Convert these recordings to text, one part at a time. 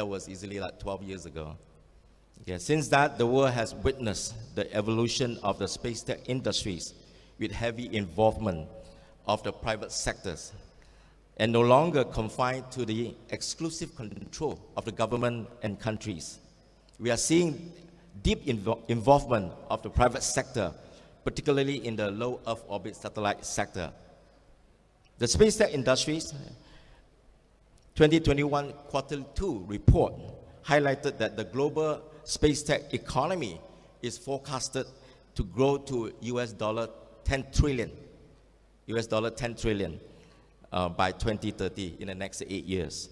That was easily like 12 years ago. Okay, since that, the world has witnessed the evolution of the space tech industries with heavy involvement of the private sectors and no longer confined to the exclusive control of the government and countries. We are seeing deep involvement of the private sector, particularly in the low Earth orbit satellite sector. The space tech industries 2021 quarter 2 report highlighted that the global space tech economy is forecasted to grow to $10 trillion by 2030 in the next 8 years.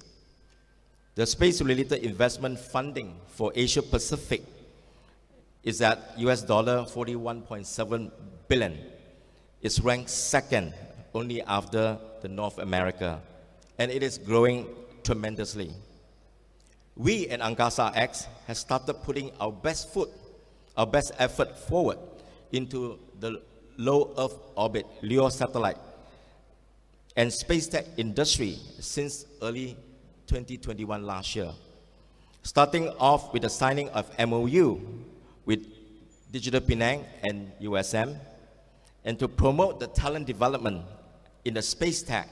The space-related investment funding for Asia Pacific is at $41.7 billion. It's ranked second only after the North America, and it is growing tremendously. We at Angkasa-X have started putting our best effort forward into the low Earth orbit LEO satellite and space tech industry since early 2021 last year, starting off with the signing of MOU with Digital Pinang and USM, and to promote the talent development in the space tech.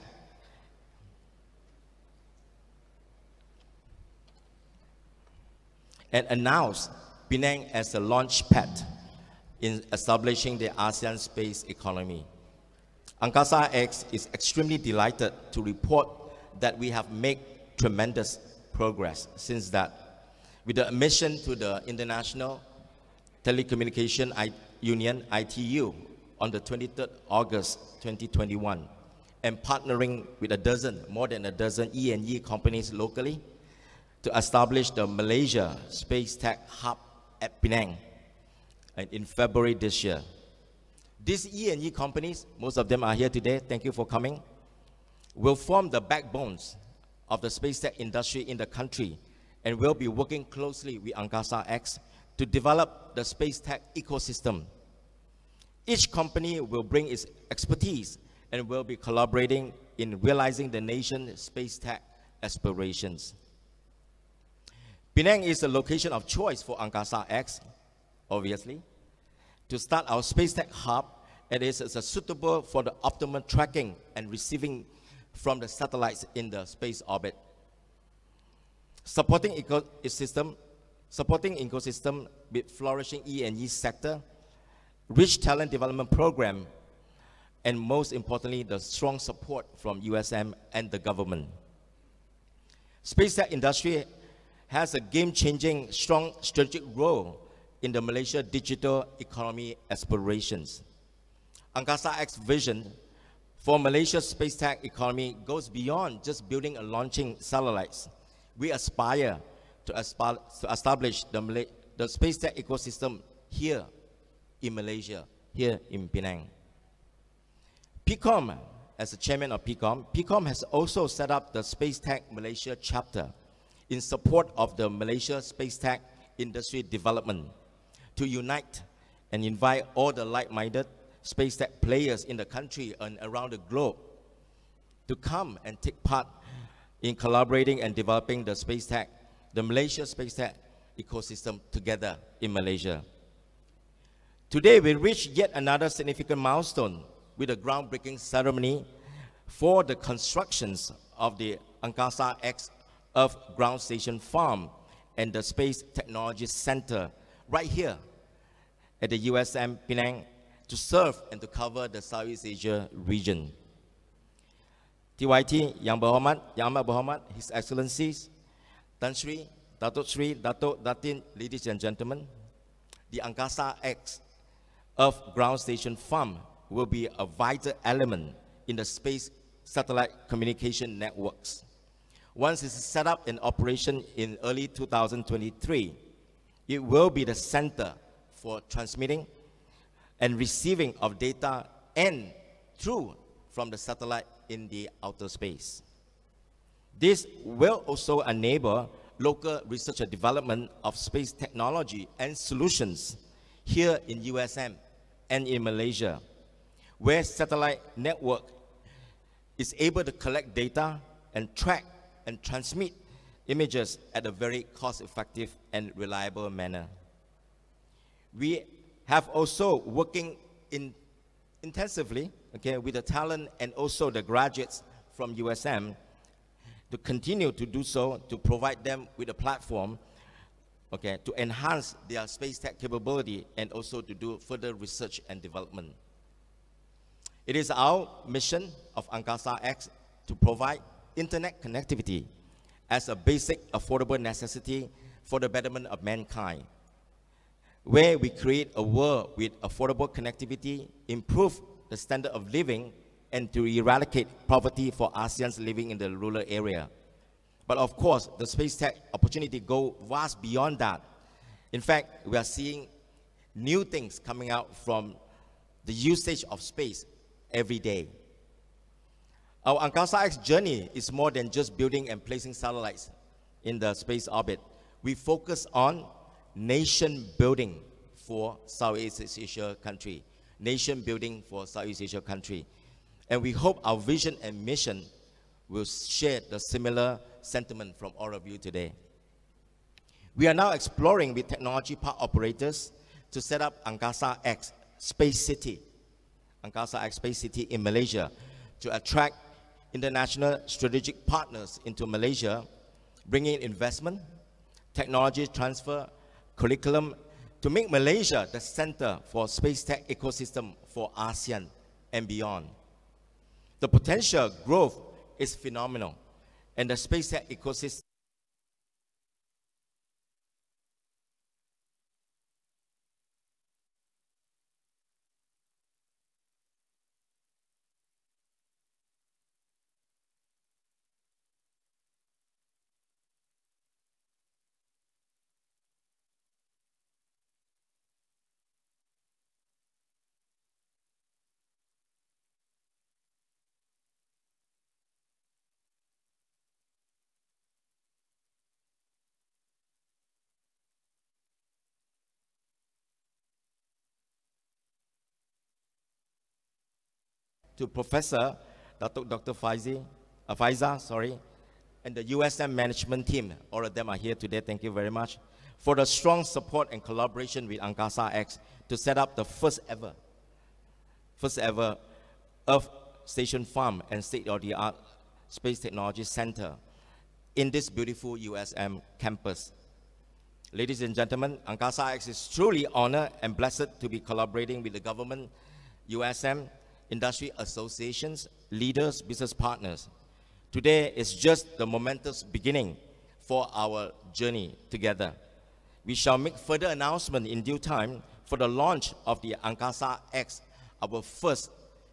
And announced Penang as a launch pad in establishing the ASEAN space economy. Angkasa-X is extremely delighted to report that we have made tremendous progress since that, with the admission to the International Telecommunication Union, ITU, on the 23rd August 2021, and partnering with more than a dozen E&E companies locally to establish the Malaysia Space Tech Hub at Penang in February this year. These E&E companies, most of them are here today, thank you for coming, will form the backbones of the space tech industry in the country and will be working closely with Angkasa-X to develop the space tech ecosystem. Each company will bring its expertise and will be collaborating in realizing the nation's space tech aspirations. Penang is a location of choice for Angkasa-X, obviously. To start our space tech hub, it is suitable for the optimal tracking and receiving from the satellites in the space orbit. Supporting ecosystem with flourishing E&E sector, rich talent development program, and most importantly, the strong support from USM and the government. Space tech industry has a game-changing, strong strategic role in the Malaysia digital economy aspirations. Angkasa-X vision for Malaysia's space tech economy goes beyond just building and launching satellites. We aspire to establish the space tech ecosystem here in Malaysia, here in Penang. PCOM, as the chairman of PCOM has also set up the Space Tech Malaysia chapter in support of the Malaysia space tech industry development, to unite and invite all the like-minded space tech players in the country and around the globe to come and take part in collaborating and developing the Malaysia space tech ecosystem together in Malaysia. Today, we reach yet another significant milestone with a groundbreaking ceremony for the constructions of the Angkasa-X Earth Ground Station Farm and the Space Technology Center right here at the USM Penang to serve and to cover the Southeast Asia region. TYT Yang Amat Berhormat, His Excellencies, Tan Sri, Datuk Sri, Datuk, Datin, ladies and gentlemen, the Angkasa-X Earth Ground Station Farm will be a vital element in the space satellite communication networks. Once it's set up in operation in early 2023, it will be the center for transmitting and receiving of data and through from the satellite in the outer space. This will also enable local research and development of space technology and solutions here in USM and in Malaysia, where satellite network is able to collect data and track and transmit images at a very cost-effective and reliable manner. We have also working intensively, okay, with the talent and also the graduates from USM to continue to do so, to provide them with a platform, okay, to enhance their space tech capability and also to do further research and development. It is our mission of Angkasa-X to provide internet connectivity as a basic affordable necessity for the betterment of mankind, where we create a world with affordable connectivity, improve the standard of living, and to eradicate poverty for ASEANs living in the rural area. But of course, the space tech opportunity go vast beyond that. In fact, we are seeing new things coming out from the usage of space every day. Our Angkasa-X journey is more than just building and placing satellites in the space orbit. We focus on nation building for Southeast Asia country. Nation building for Southeast Asia country. And we hope our vision and mission will share the similar sentiment from all of you today. We are now exploring with technology park operators to set up Angkasa-X Space City, Angkasa-X Space City in Malaysia, to attract international strategic partners into Malaysia, bringing investment, technology transfer, curriculum, to make Malaysia the center for space tech ecosystem for ASEAN and beyond. The potential growth is phenomenal, and the space tech ecosystem to Professor Datuk Dr. Faiza, and the USM management team. All of them are here today. Thank you very much for the strong support and collaboration with Angkasa-X to set up the first ever Earth Station Farm and state-of-the-art space technology center in this beautiful USM campus. Ladies and gentlemen, Angkasa-X is truly honored and blessed to be collaborating with the government, USM, industry associations, leaders, business partners. Today is just the momentous beginning for our journey together. We shall make further announcement in due time for the launch of the Angkasa-X, our first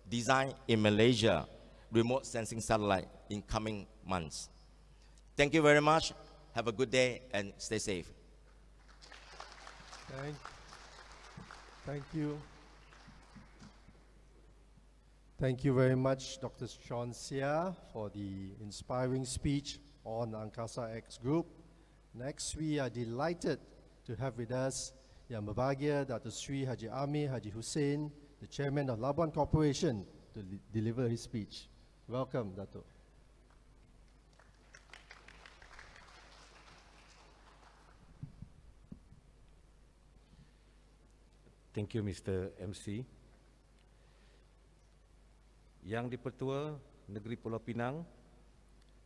design in Malaysia remote sensing satellite in coming months. Thank you very much. Have a good day and stay safe. Thank you. Thank you very much, Dr. Sean Seah, for the inspiring speech on Angkasa-X Group. Next, we are delighted to have with us Yang Berbahagia Dr. Sri Haji Amir Haji Hussein, the Chairman of Labuan Corporation, to deliver his speech. Welcome, Datuk. Thank you, Mr. MC. Yang Di-Pertua Negeri Pulau Pinang,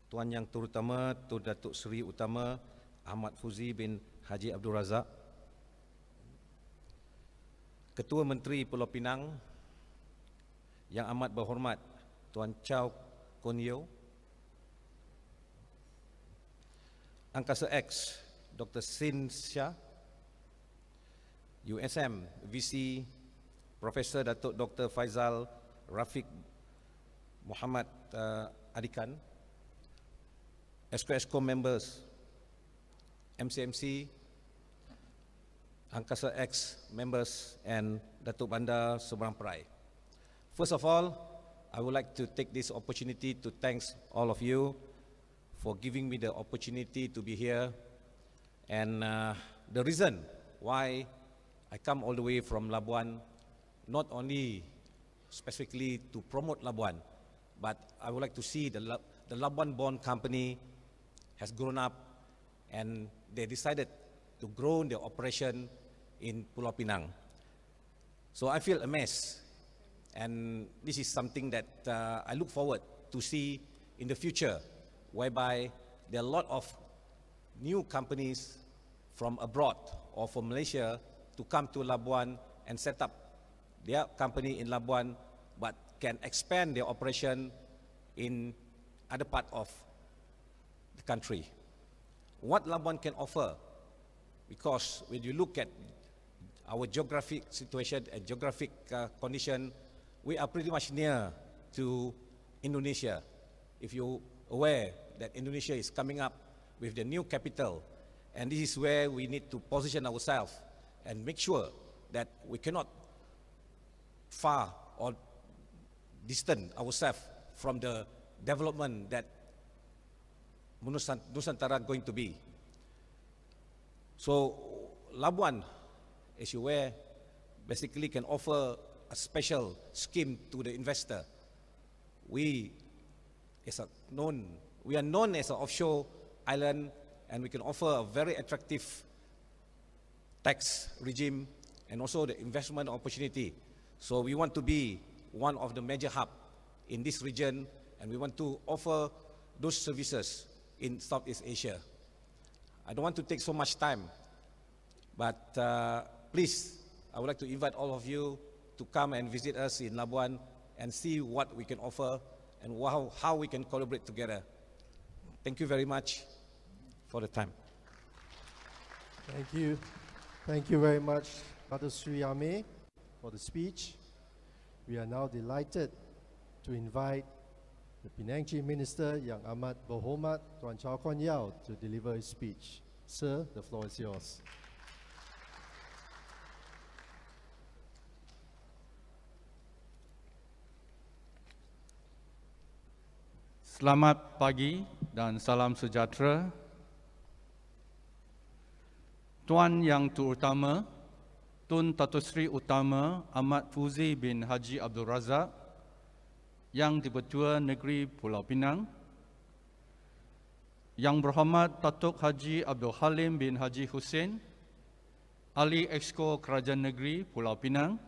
Tuan Yang Terutama Tuan Datuk Seri Utama Ahmad Fuzi bin Haji Abdul Razak, Ketua Menteri Pulau Pinang Yang amat berhormat Tuan Chow Yeow, Angkasa-X Dr. Sin Shah, USM VC Profesor Datuk Dr. Faizal Rafiq Muhammad Adikan, ESCO members, MCMC, Angkasa-X members, and Datuk Bandar Seberang Perai. First of all, I would like to take this opportunity to thank all of you for giving me the opportunity to be here. And the reason why I come all the way from Labuan, not only specifically to promote Labuan, but I would like to see the Labuan Bond Company has grown up and they decided to grow their operation in Pulau Pinang. So I feel amazed, and this is something that I look forward to see in the future, whereby there are a lot of new companies from abroad or from Malaysia to come to Labuan and set up their company in Labuan, but can expand their operation in other part of the country. What Labuan can offer, because when you look at our geographic situation and geographic condition, we are pretty much near to Indonesia. If you're aware that Indonesia is coming up with the new capital, and this is where we need to position ourselves and make sure that we cannot far or distant ourselves from the development that Nusantara going to be. So Labuan, as you aware, basically can offer a special scheme to the investor. We are known as an offshore island, and we can offer a very attractive tax regime and also the investment opportunity. So we want to be one of the major hubs in this region, and we want to offer those services in Southeast Asia. I don't want to take so much time, but please, I would like to invite all of you to come and visit us in Labuan and see what we can offer and how we can collaborate together. Thank you very much for the time. Thank you. Thank you very much, Dr. Sri Ame, for the speech. We are now delighted to invite the Penang Chief Minister, Yang Ahmad Berhormat, Tuan Chow Yeow, to deliver his speech. Sir, the floor is yours. Selamat pagi dan salam sejahtera. Tuan Yang Terutama, Tun Datuk Seri Utama Ahmad Fuzi bin Haji Abdul Razak, Yang Di-Pertua Negeri Pulau Pinang, Yang Berhormat Datuk Haji Abdul Halim bin Haji Hussein, Ahli Exco Kerajaan Negeri Pulau Pinang,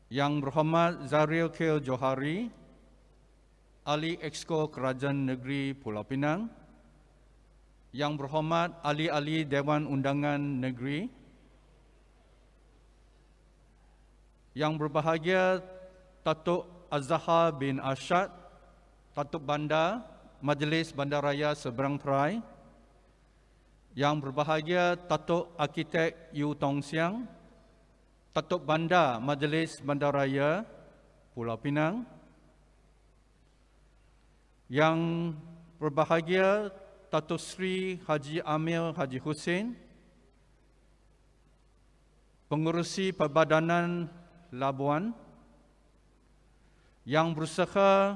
Yang Berhormat Zariel Khail Johari, Ahli Exco Kerajaan Negeri Pulau Pinang, Yang Berhormat Ahli-Ahli Dewan Undangan Negeri, Yang berbahagia Datuk Azhar bin Arshad, Datuk Bandar Majlis Bandaraya Seberang Perai, Yang berbahagia Datuk Arkitek Yu Tong Siang, Datuk Bandar Majlis Bandaraya Pulau Pinang, Yang berbahagia Datuk Seri Haji Amir Haji Hussein, Pengurusi Perbadanan Labuan, Yang berusaha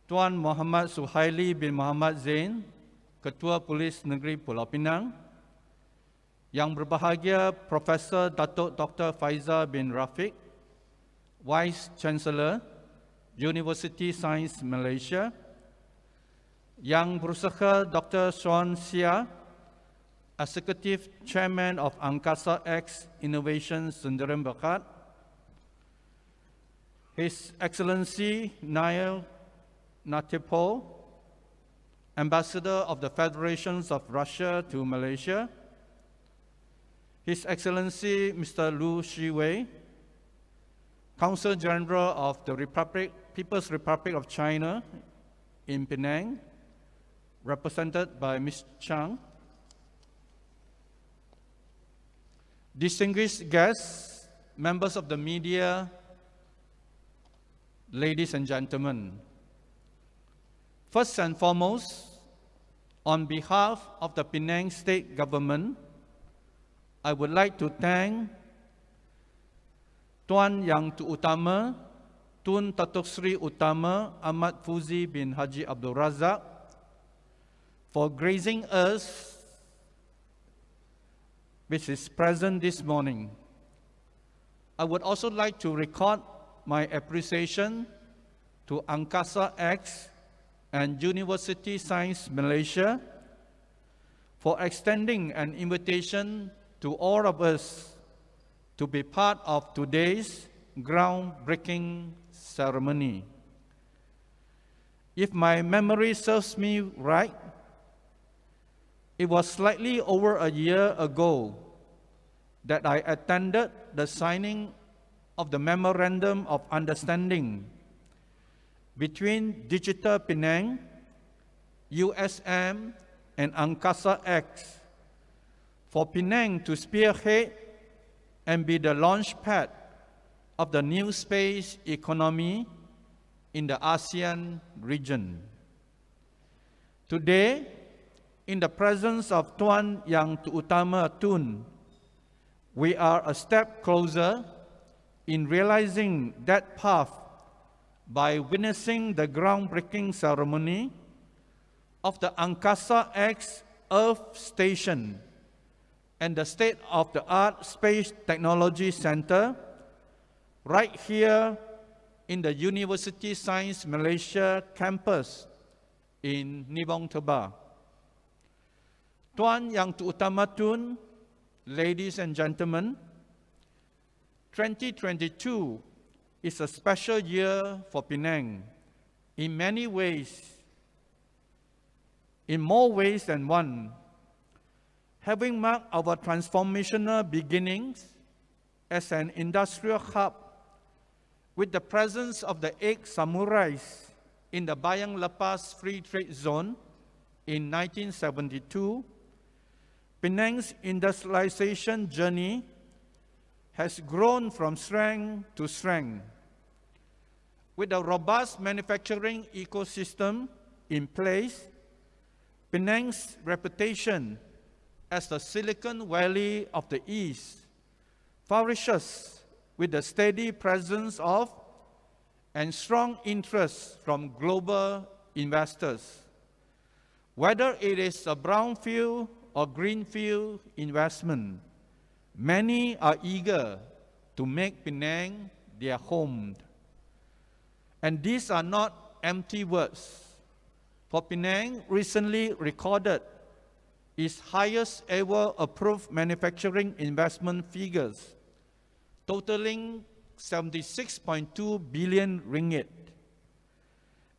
Tuan Muhammad Suhaili bin Muhammad Zain, Ketua Polis Negeri Pulau Pinang, Yang berbahagia Profesor Datuk Dr. Faizal bin Rafiq, Vice Chancellor, University Science Malaysia, Yang berusaha Dr. Sean Sia, Executive Chairman of Angkasa-X Innovation Sundaram Bakat, His Excellency Nail Natipo, Ambassador of the Federations of Russia to Malaysia, His Excellency Mr. Lu Shiwei, Consul General of the People's Republic of China in Penang, represented by Ms. Chang, distinguished guests, members of the media, ladies and gentlemen. First and foremost, on behalf of the Penang State Government, I would like to thank Tuan Yang Terutama, Tun Datuk Seri Utama Ahmad Fuzi bin Haji Abdul Razak for gracing us with his presence this morning. I would also like to record my appreciation to Angkasa-X and University Science Malaysia for extending an invitation to all of us to be part of today's groundbreaking ceremony. If my memory serves me right, it was slightly over a year ago that I attended the signing of the Memorandum of Understanding between Digital Penang, USM, and Angkasa-X for Penang to spearhead and be the launchpad of the new space economy in the ASEAN region. Today, in the presence of Tuan Yang Utama Tun, we are a step closer in realizing that path by witnessing the groundbreaking ceremony of the Angkasa-X Earth Station and the state-of-the-art Space Technology Center right here in the University Science Malaysia campus in Nibong Teba. Tuan Yang Utama Tun, ladies and gentlemen, 2022 is a special year for Penang in many ways, in more ways than one. Having marked our transformational beginnings as an industrial hub with the presence of the 8 samurais in the Bayang Lepas Free Trade Zone in 1972, Penang's industrialization journey has grown from strength to strength. With a robust manufacturing ecosystem in place, Penang's reputation as the Silicon Valley of the East flourishes with the steady presence of and strong interest from global investors. Whether it is a brownfield or greenfield investment, many are eager to make Penang their home. And these are not empty words, for Penang recently recorded its highest ever approved manufacturing investment figures, totaling 76.2 billion ringgit.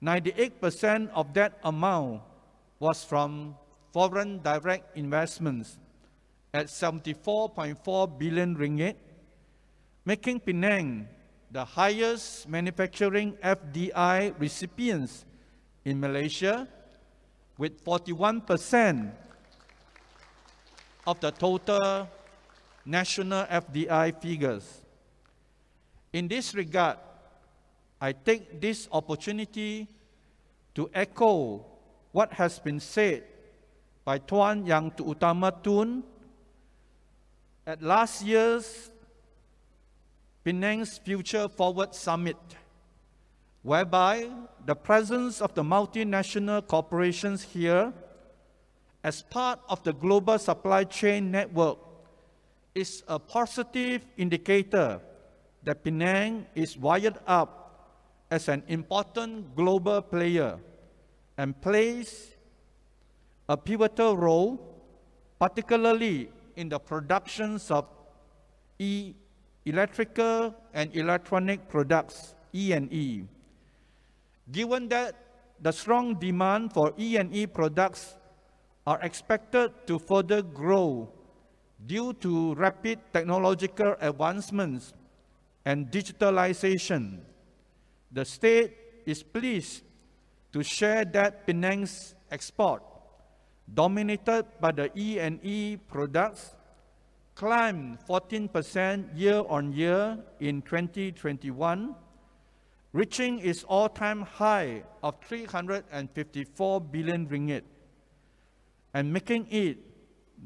98% of that amount was from foreign direct investments at 74.4 billion ringgit, making Penang the highest manufacturing FDI recipients in Malaysia, with 41% of the total national FDI figures. In this regard, I take this opportunity to echo what has been said by Tuan Yang Utama Tun at last year's Penang's Future Forward Summit, whereby the presence of the multinational corporations here as part of the global supply chain network is a positive indicator that Penang is wired up as an important global player and plays a pivotal role, particularly in the productions of electrical and electronic products, E&E. Given that the strong demand for E&E products are expected to further grow due to rapid technological advancements and digitalization, the state is pleased to share that Penang's export, dominated by the E&E products, climbed 14% year-on-year in 2021, reaching its all-time high of 354 billion ringgit, and making it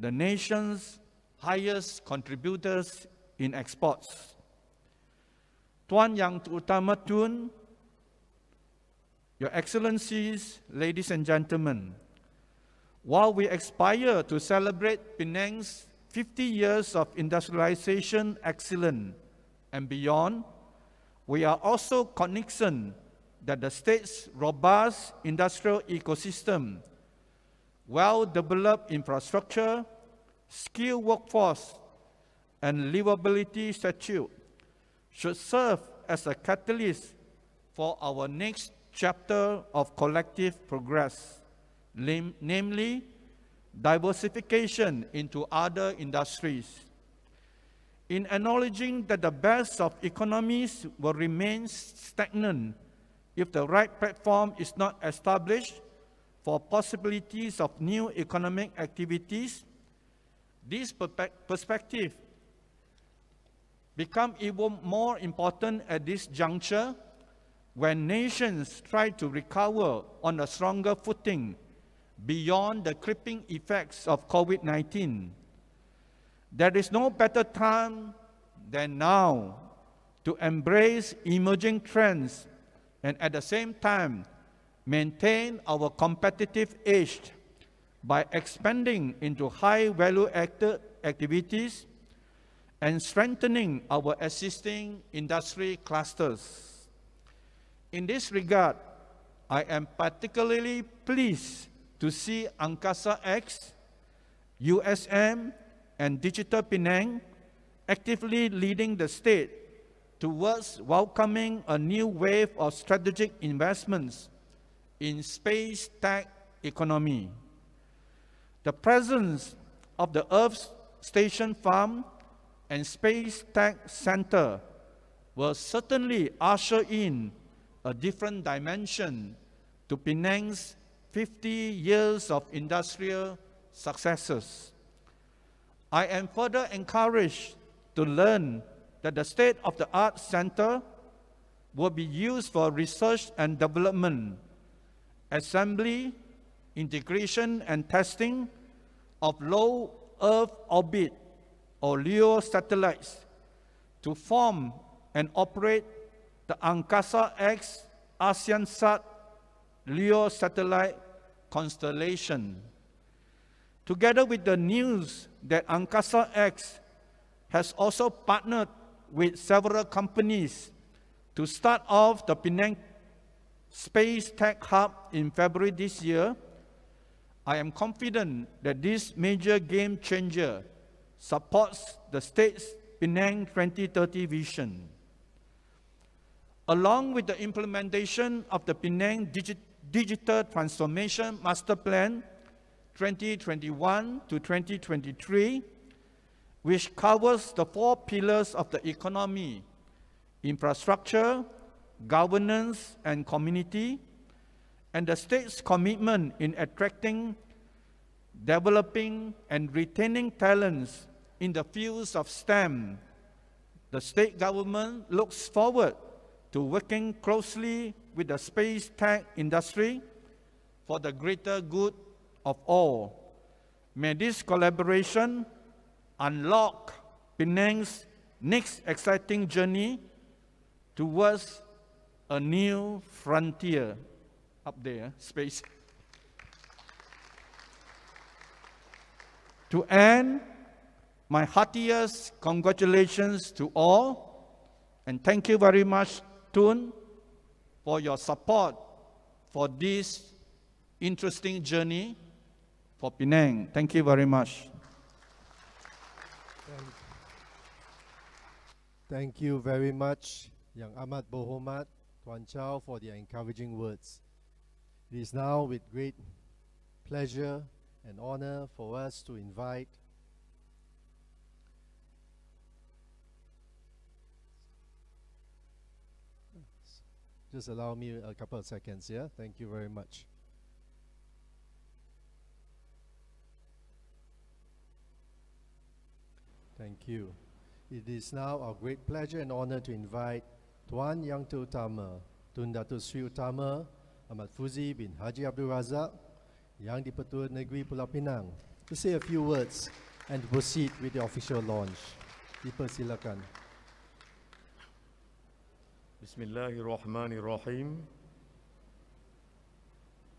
the nation's highest contributors in exports. Tuan Yang Utama Tun, Your Excellencies, ladies and gentlemen, while we aspire to celebrate Penang's 50 years of industrialization excellence and beyond, we are also cognizant that the state's robust industrial ecosystem well-developed infrastructure, skilled workforce, and livability statute should serve as a catalyst for our next chapter of collective progress, namely diversification into other industries. In acknowledging that the best of economies will remain stagnant if the right platform is not established for possibilities of new economic activities, this perspective becomes even more important at this juncture when nations try to recover on a stronger footing beyond the crippling effects of COVID-19. There is no better time than now to embrace emerging trends and at the same time maintain our competitive edge by expanding into high-value activities and strengthening our existing industry clusters. In this regard, I am particularly pleased to see Angkasa-X, USM, and Digital Pinang actively leading the state towards welcoming a new wave of strategic investments in space tech economy. The presence of the Earth Station Farm and Space Tech Center will certainly usher in a different dimension to Penang's 50 years of industrial successes. I am further encouraged to learn that the state-of-the-art center will be used for research and development, assembly, integration and testing of low Earth orbit or LEO satellites to form and operate the Angkasa-X ASEAN-SAT LEO satellite constellation. Together with the news that Angkasa-X has also partnered with several companies to start off the Penang Space Tech Hub in February this year, I am confident that this major game changer supports the state's Penang 2030 vision. Along with the implementation of the Penang Digital Transformation Master Plan 2021 to 2023, which covers the 4 pillars of the economy: infrastructure, governance, and community, and the state's commitment in attracting, developing, and retaining talents in the fields of STEM. The state government looks forward to working closely with the space tech industry for the greater good of all. May this collaboration unlock Penang's next exciting journey towards a new frontier up there, space. To end, my heartiest congratulations to all, and thank you very much, Tuan, for your support for this interesting journey for Penang. Thank you very much. Thank you very much, Yang Ahmad Bohomat, Tuan Chow, for the encouraging words. It is now with great pleasure and honor for us to invite just allow me a couple of seconds here. Thank you very much. Thank you. It is now our great pleasure and honor to invite Tuan Yang Utama, Tun Datuk Seri Utama, Ahmad Fuzi bin Haji Abdul Razak, Yang Di-Pertua Negeri Pulau Pinang, to say a few words and to proceed with the official launch. Dipersilakan. Bismillahirrahmanirrahim.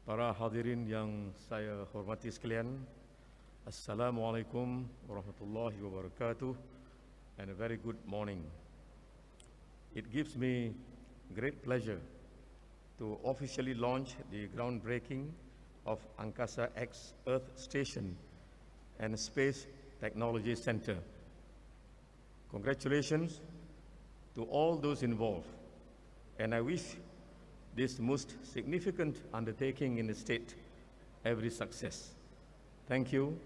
Para hadirin yang saya hormati sekalian, Assalamualaikum warahmatullahi wabarakatuh, and a very good morning. It gives me great pleasure to officially launch the groundbreaking of Angkasa-X Earth Station and Space Technology Center. Congratulations to all those involved, and I wish this most significant undertaking in the state every success. Thank you.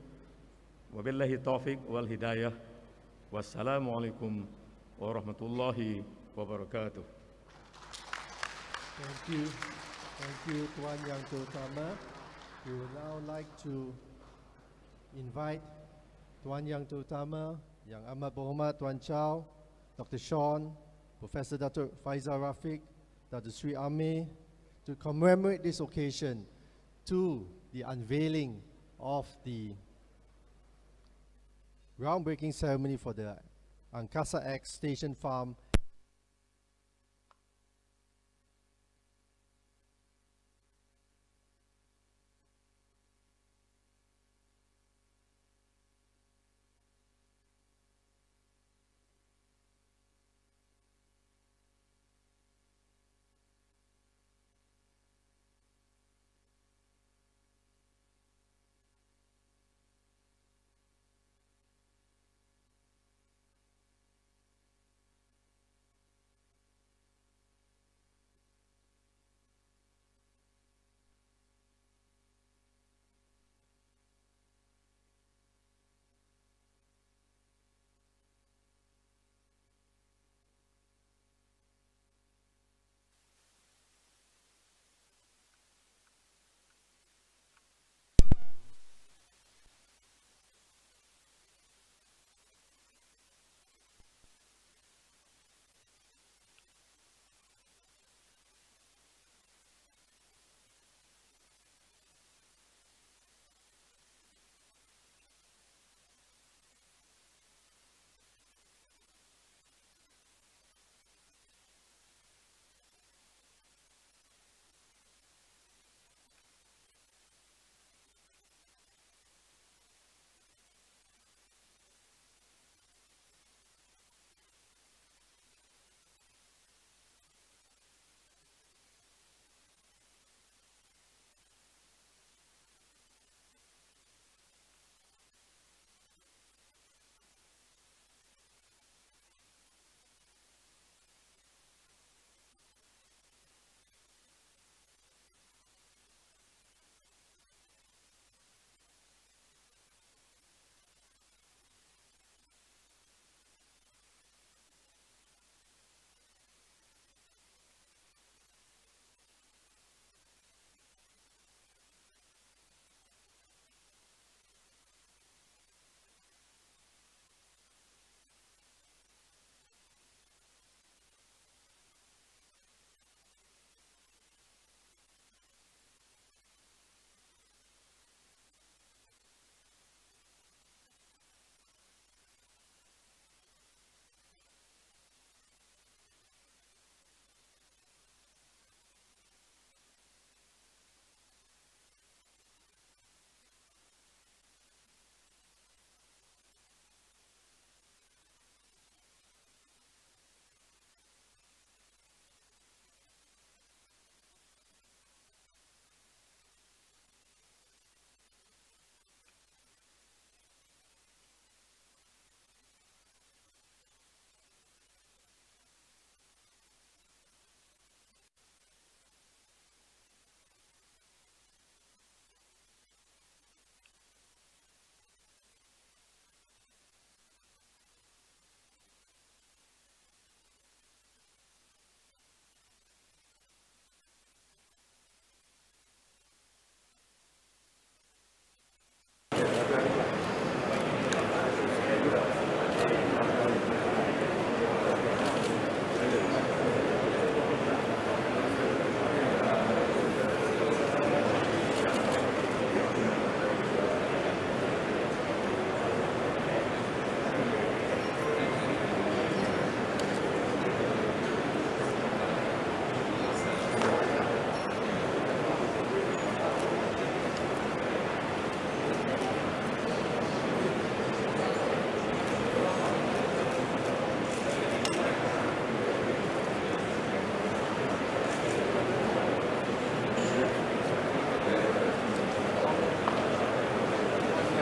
Wabillahi taufiq wal hidayah. Wassalamu alaikum warahmatullahi wabarakatuh. Thank you. Thank you, Tuan Yang Utama. We would now like to invite Tuan Yang Utama, Yang Ahmad Berhormat Tuan Chow, Dr. Sean, Professor Datuk Faizal Rafiq, Dr. Sri Amir, to commemorate this occasion to the unveiling of the groundbreaking ceremony for the Angkasa-X Station Farm.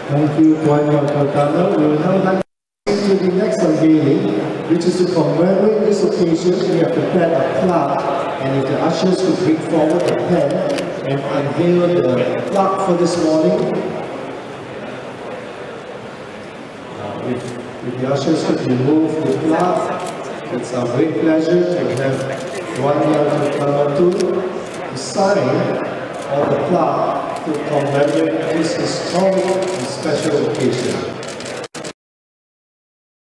Thank you, Tuan Utama. We will now like to the next unveiling, which is to commemorate this occasion. We have prepared a plaque, and if the ushers could bring forward the pen and unveil the plaque for this morning. If the ushers could remove the plaque, it's our great pleasure to have Tuan Utama to sign on the plaque to commemorate this historic and special occasion.